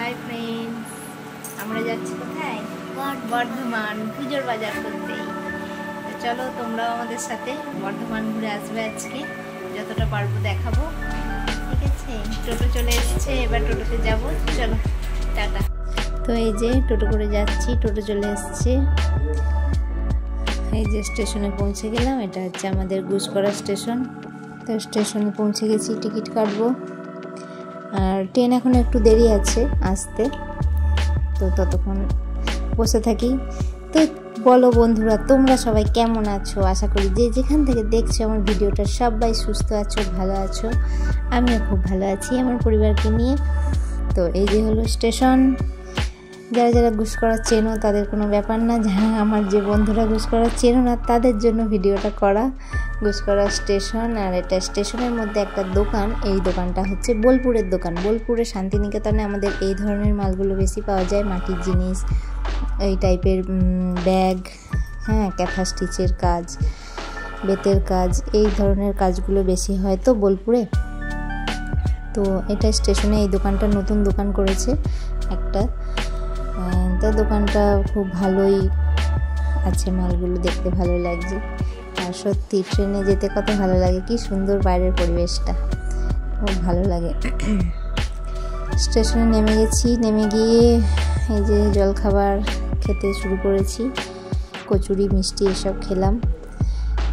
Hi friends, আমরা যাচ্ছি কোথায়? বর্ধমান পুজোর বাজার করতে। তো চলো তোমরাও আমাদের সাথে বর্ধমান ঘুরে আসবে। আজকে যতটা পারবো দেখাবো, ঠিক আছে? টোটো চলে এসেছে, এবার টোটোতে যাব। চলো টাটা। তো এই যে টোটো করে যাচ্ছি, টোটো চলে এসেছে। এই যে স্টেশনে পৌঁছে গেলাম। এটা হচ্ছে আমাদের গুসকরা স্টেশন। তো স্টেশনে পৌঁছে গেছি, টিকিট কাটবো। আর ট্রেন এখন একটু দেরি আছে আসতে, তো ততক্ষণ বসে থাকি। তো বলো বন্ধুরা, তোমরা সবাই কেমন আছো? আশা করি যে যেখান থেকে দেখছো আমার ভিডিওটা সবাই সুস্থ আছো, ভালো আছো। আমিও খুব ভালো আছি আমার পরিবারকে নিয়ে। তো এই যে হলো স্টেশন। যারা যারা গুসকরা চেনো তাদের কোনো ব্যাপার না, যারা আমার যে বন্ধুরা গুসকরা চেনো না তাদের জন্য ভিডিওটা করা। গুসকরা স্টেশন, আর এটা স্টেশনের মধ্যে একটা দোকান। এই দোকানটা হচ্ছে বোলপুরের দোকান। বোলপুরে শান্তিনিকেতনে আমাদের এই ধরনের মালগুলো বেশি পাওয়া যায়, মাটির জিনিস, এই টাইপের ব্যাগ, হ্যাঁ, ক্যাথা স্টিচের কাজ, বেতের কাজ, এই ধরনের কাজগুলো বেশি হয় তো বোলপুরে। তো এটা স্টেশনে এই দোকানটা নতুন দোকান করেছে একটা। তো দোকানটা খুব ভালোই আছে, মালগুলো দেখতে ভালো লাগছে। আর সত্যি ট্রেনে যেতে কত ভালো লাগে, কি সুন্দর বাইরের পরিবেশটা, খুব ভালো লাগে। স্টেশনে নেমে গেছি, নেমে গিয়ে এই যে জলখাবার খেতে শুরু করেছি। কচুরি মিষ্টি এসব খেলাম।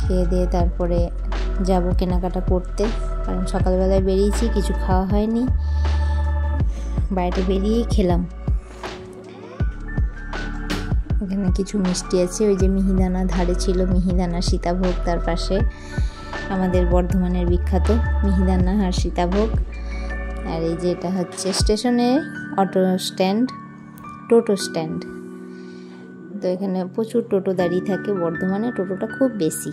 খেয়ে দিয়ে তারপরে যাব কেনাকাটা করতে, কারণ সকালবেলায় বেরিয়েছি, কিছু খাওয়া হয়নি, বাইরে বেরিয়েই খেলাম। এখানে কিছু মিষ্টি আছে, ওই যে মিহিদানা ধারে ছিল, মিহিদানা সীতাভোগ, তার পাশে আমাদের বর্ধমানের বিখ্যাত মিহিদানা আর সীতাভোগ। আর এই যে এটা হচ্ছে স্টেশনে অটো স্ট্যান্ড, টোটো স্ট্যান্ড। তো এখানে প্রচুর টোটো দাঁড়িয়ে থাকে বর্ধমানে, টোটোটা খুব বেশি।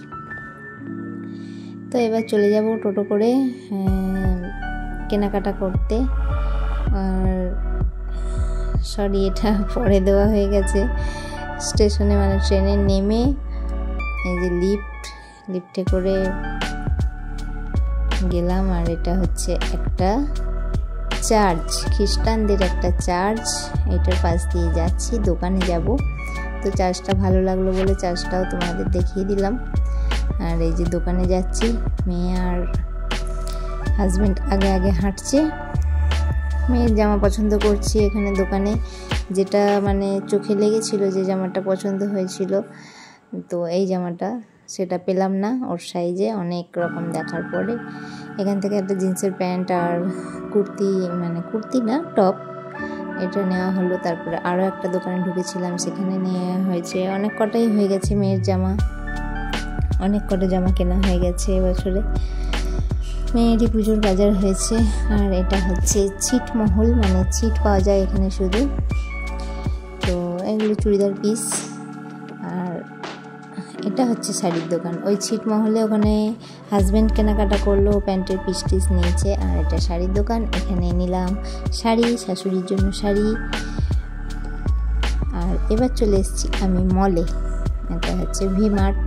তো এবার চলে যাব টোটো করে কেনাকাটা করতে। আর সরি, এটা পরে দেওয়া হয়ে গেছে স্টেশনে, মানে ট্রেনে নেমে এই যে লিফটে করে গেলাম। আর এটা হচ্ছে একটা চার্চ, খ্রিস্টানদের একটা চার্চ। এটার পাশ দিয়ে যাচ্ছি, দোকানে যাব। তো চার্চটা ভালো লাগলো বলে চার্চটাও তোমাদের দেখিয়ে দিলাম। আর এই যে দোকানে যাচ্ছি, মেয়ে আর হাজব্যান্ড আগে আগে হাঁটছে। মেয়ের জামা পছন্দ করছি এখানে দোকানে, যেটা মানে চোখে লেগেছিল, যে জামাটা পছন্দ হয়েছিল, তো এই জামাটা, সেটা পেলাম না ওর সাইজে, অনেক রকম দেখার পরে এখান থেকে একটা জিন্সের প্যান্ট আর কুর্তি, মানে কুর্তি না টপ, এটা নেওয়া হলো। তারপরে আরও একটা দোকানে ঢুকেছিলাম, সেখানে নেওয়া হয়েছে। অনেক কটাই হয়ে গেছে মেয়ের জামা, অনেক কটা জামা কেনা হয়ে গেছে এবছরে। মেয়েরই পুজোর বাজার হয়েছে। আর এটা হচ্ছে ছিটমহল, মানে ছিট পাওয়া যায় এখানে শুধু। তো এগুলো চুড়িদার পিস। আর এটা হচ্ছে শাড়ির দোকান। ওই ছিটমহলে ওখানে হাজব্যান্ড কেনাকাটা করলো, প্যান্টের পিস টিস নিয়েছে। আর এটা শাড়ির দোকান, এখানে নিলাম শাড়ি, শাশুড়ির জন্য শাড়ি। আর এবার চলে এসেছি আমি মলে। এটা হচ্ছে ভি মার্ট।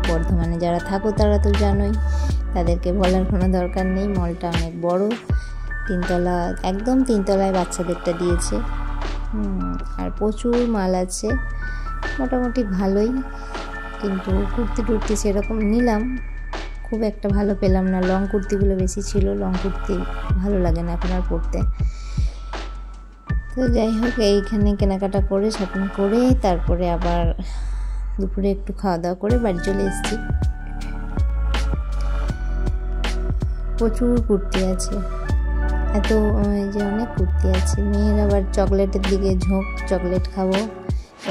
বর্ধমানে যারা থাকো তারা তো জানোই, তাদেরকে বলার কোনো দরকার নেই। মলটা অনেক বড়, তিনতলা, একদম তিনতলায় বাচ্চাদেরটা দিয়েছে। আর প্রচুর মাল আছে, মোটামুটি ভালোই। কিন্তু কুর্তি টুর্তি সেরকম নিলাম, খুব একটা ভালো পেলাম না। লং কুর্তিগুলো বেশি ছিল, লং কুর্তি ভালো লাগে না এখন আর পরতে। তো যাই হোক, এইখানে কেনাকাটা করে শপিং করে তারপরে আবার দুপুরে একটু খাওয়া দাওয়া করে বাড়ি চলে এসেছি। প্রচুর কুর্তি আছে, এত যে অনেক কুর্তি আছে। মেয়ের আবার চকলেটের দিকে ঝোঁক, চকলেট খাবো।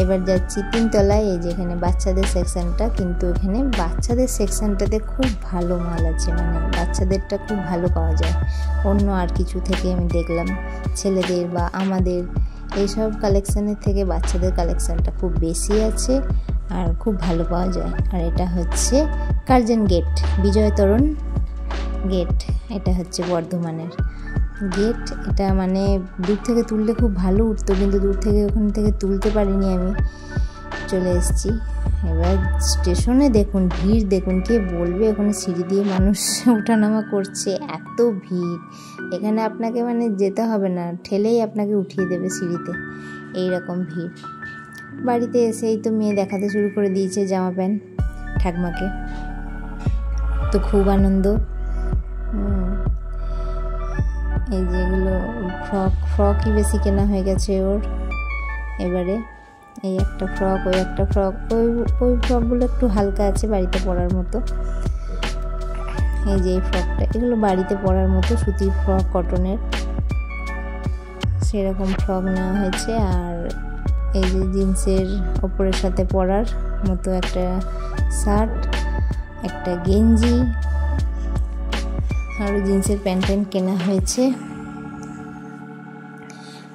এবার যাচ্ছি তিনতলায়, এই যে এখানে বাচ্চাদের সেকশনটা, কিন্তু এখানে বাচ্চাদের সেকশনটাতে খুব ভালো মাল আছে, মানে বাচ্চাদেরটা খুব ভালো পাওয়া যায় অন্য আর কিছু থেকে। আমি দেখলাম ছেলেদের বা আমাদের এইসব কালেকশানের থেকে বাচ্চাদের কালেকশানটা খুব বেশি আছে আর খুব ভালো পাওয়া যায়। আর এটা হচ্ছে কার্জন গেট, বিজয় তরণ গেট, এটা হচ্ছে বর্ধমানের গেট। এটা মানে দূর থেকে তুললে খুব ভালো উঠতো, কিন্তু দূর থেকে ওখান থেকে তুলতে পারিনি আমি, চলে এসেছি। এবার স্টেশনে দেখুন ভিড়, দেখুন কে বলবে ওখানে সিঁড়ি দিয়ে মানুষ ওঠানামা করছে, এত ভিড়। এখানে আপনাকে মানে যেতে হবে না, ঠেলেই আপনাকে উঠিয়ে দেবে সিঁড়িতে, এই রকম ভিড়। বাড়িতে এসেই তো মেয়ে দেখাতে শুরু করে দিয়েছে জামা প্যান্ট ঠাকমাকে, তো খুব আনন্দ। এই যেগুলো ফ্রকই বেশি কেনা হয়ে গেছে ওর এবারে। এই একটা ফ্রক, ওই একটা ফ্রক, ওই ফ্রকগুলো একটু হালকা আছে বাড়িতে পরার মতো। এই যে এই ফ্রকটা, এগুলো বাড়িতে পরার মতো সুতির ফ্রক, কটনের, সেরকম ফ্রক নেওয়া হয়েছে। আর এই যে জিন্সের ওপরের সাথে পরার মতো একটা শার্ট, একটা গেঞ্জি, আরও জিন্সের প্যান্ট কেনা হয়েছে।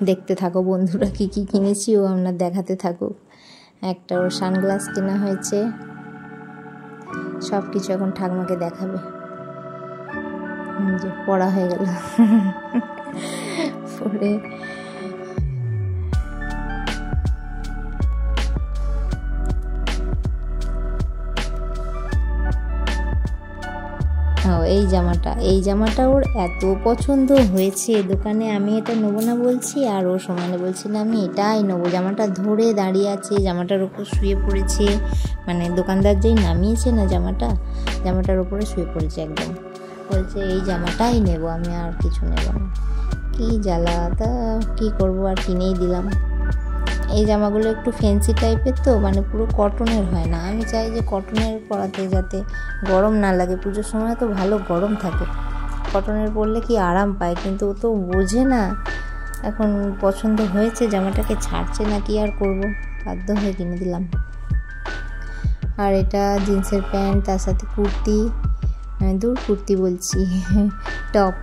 দেখতে থাকো বন্ধুরা কি কি কিনেছি, ও আপনার দেখাতে থাকুক। একটা ওর সানগ্লাস কেনা হয়েছে, সব কিছু এখন ঠাকমাকে দেখাবে। যে পড়া হয়ে গেল পরে এই জামাটা ওর এত পছন্দ হয়েছে দোকানে, আমি এটা নেবো না বলছি আর ও সমানে বলছি না আমি এটাই নেবো। জামাটা ধরে দাঁড়িয়ে আছে, জামাটার ওপর শুয়ে পড়েছে, মানে দোকানদার যেই নামিয়েছে না জামাটার ওপরে শুয়ে পড়েছে একদম, বলছে এই জামাটাই নেব, আমি আর কিছু নেব না। কি জ্বালা, তা কী করবো, আর কিনেই দিলাম। এই জামাগুলো একটু ফ্যান্সি টাইপের তো, মানে পুরো কটনের হয় না। আমি চাই যে কটনের পরাতে যাতে গরম না লাগে, পুজোর সময় তো ভালো গরম থাকে, কটনের পরলে কি আরাম পায়, কিন্তু ও তো বোঝে না। এখন পছন্দ হয়েছে, জামাটাকে ছাড়ছে না, কি আর করব, বাধ্য হয়ে কিনে দিলাম। আর এটা জিন্সের প্যান্ট, তার সাথে কুর্তি, কুর্তি বলছি টপ,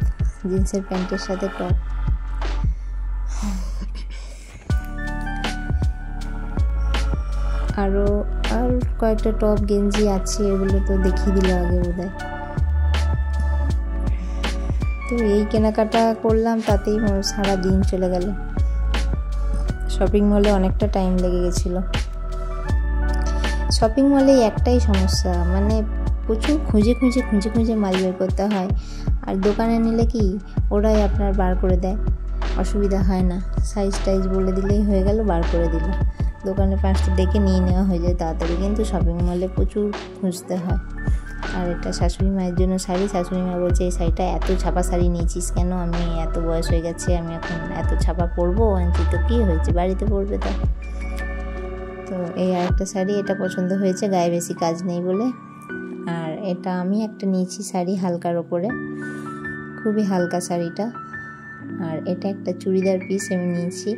জিন্সের প্যান্টের সাথে টপ। আর কয়েকটা টপ গেঞ্জি আছে, এগুলো তো দেখিয়ে দিল আগে বোধহয়। তো এই কেনাকাটা করলাম, তাতেই সারা দিন চলে গেল। শপিং মলে অনেকটা টাইম লেগে গেছিলো। শপিং মলে একটাই সমস্যা, মানে প্রচুর খুঁজে খুঁজে মাল বের করতে হয়। আর দোকানে নিলে কি ওরাই আপনার বার করে দেয়, অসুবিধা হয় না, সাইজ টাইজ বলে দিলেই হয়ে গেল, বার করে দিল। দোকানে 5টা দেখে নিয়ে নেওয়া হয়ে যায় তাড়াতাড়ি, কিন্তু শপিং মলে প্রচুর খুঁজতে হয়। আর এটা শাশুড়ি মায়ের জন্য শাড়ি, শাশুড়ি মা বলছে এই শাড়িটা এত ছাপা শাড়ি নিয়েছিস কেন, আমি এত বয়স হয়ে গেছে, আমি এখন এত ছাপা পরবো। আনছি তো কী হয়েছে, বাড়িতে পরবে তা। তো এই আরেকটা শাড়ি, এটা পছন্দ হয়েছে, গায়ে বেশি কাজ নেই বলে। আর এটা আমি একটা নিয়েছি শাড়ি হালকার ওপরে, খুবই হালকা শাড়িটা। আর এটা একটা চুড়িদার পিস আমি নিয়েছি।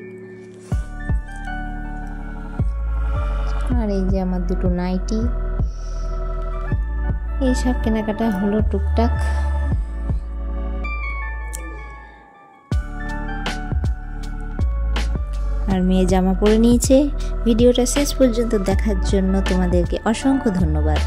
আর এই যে আমার দুটো নাইটি, এইসব কেনাকাটা হলো টুকটাক। আর মেয়ে জামা পরে নিয়েছে। ভিডিওটা শেষ পর্যন্ত দেখার জন্য তোমাদেরকে অসংখ্য ধন্যবাদ।